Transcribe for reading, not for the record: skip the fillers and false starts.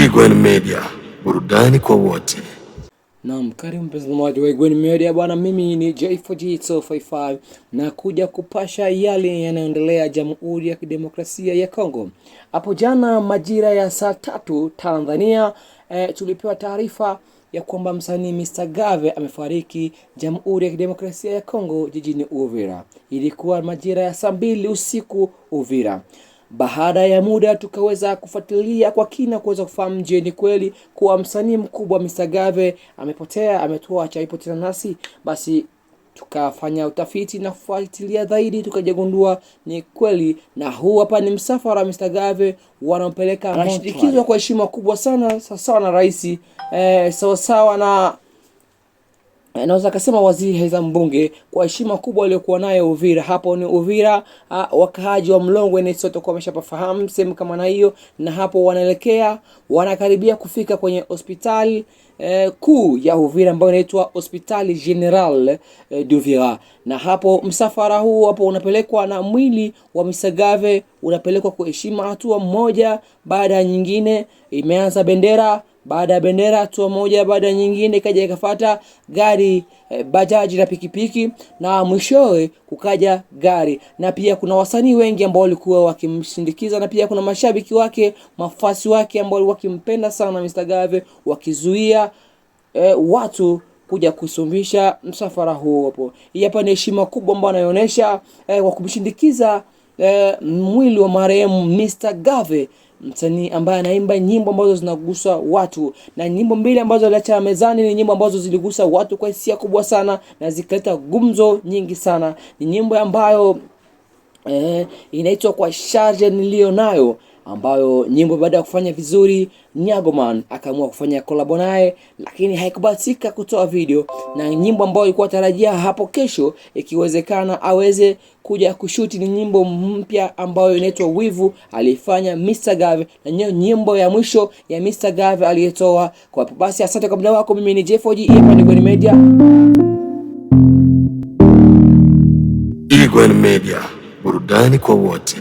Igwen Media, burudani kwa wote. Naam, karibu mtazamaji wa Igwen Media bwana, mimi ni J4G255 na kuja kupasha yale yanayoendelea Jamhuri ya Kidemokrasia ya Kongo. Hapo jana majira ya saa 3 Tanzania tulipewa taarifa ya kwamba msanii Mr. Gave amefariki Jamhuri ya Kidemokrasia ya Kongo jijini Uvira. Ilikuwa majira ya saa 2 usiku Uvira. Baada ya muda tukaweza kufuatilia kwa kina kuweza kufahamu je, ni kweli kuwa msanii mkubwa Mr. Gave amepotea, ametoa ipo tena nasi. Basi tukafanya utafiti na kufuatilia zaidi, tukajagundua ni kweli, na huu hapa ni msafara wa Mr. Gave wanampeleka, anashirikizwa kwa heshima kubwa sana sawa na rais sawa na naweza kusema waziri haiza mbunge, kwa heshima kubwa aliyokuwa nayo Uvira. Hapo ni Uvira, wakaaji wa Mlongwe ni sote kwa wameshapafahamu sehemu kama na hiyo, na hapo wanakaribia kufika kwenye hospitali kuu ya Uvira ambayo inaitwa Hospitali General d'Uvira. Na hapo msafara huu hapo unapelekwa na mwili wa Mr. Gave unapelekwa kwa heshima, hatua moja baada ya nyingine. Imeanza bendera, baada ya bendera hatua moja baada ya nyingine ikaja ikafuata gari bajaji na pikipiki, na mwishowe kukaja gari. Na pia kuna wasanii wengi ambao walikuwa wakimshindikiza, na pia kuna mashabiki wake, mafasi wake ambao wakimpenda sana Mr. Gave, wakizuia watu kuja kusumbisha msafara huo hapo. Hii hapa ni heshima kubwa ambayo anaonyesha kwa kumshindikiza mwili wa marehemu Mr. Gave, msanii ambaye anaimba nyimbo ambazo zinagusa watu, na nyimbo mbili ambazo aliacha mezani ni nyimbo ambazo ziligusa watu kwa hisia kubwa sana na zikaleta gumzo nyingi sana. Ni nyimbo ambayo inaitwa Kwa Charge Nilionayo, ambayo nyimbo baada ya kufanya vizuri Nyagoman akaamua kufanya collab naye, lakini haikubahatika kutoa video. Na nyimbo ambayo ilikuwa tarajia hapo kesho ikiwezekana aweze kuja kushuti ni nyimbo mpya ambayo inaitwa Wivu, alifanya Mr. Gave, na nyimbo ya mwisho ya Mr. Gave aliyetoa kwa hapo. Basi asante kwa muda wako. Mimi ni J4G, hapa ni Igwen Media. Igwen Media, burudani kwa wote.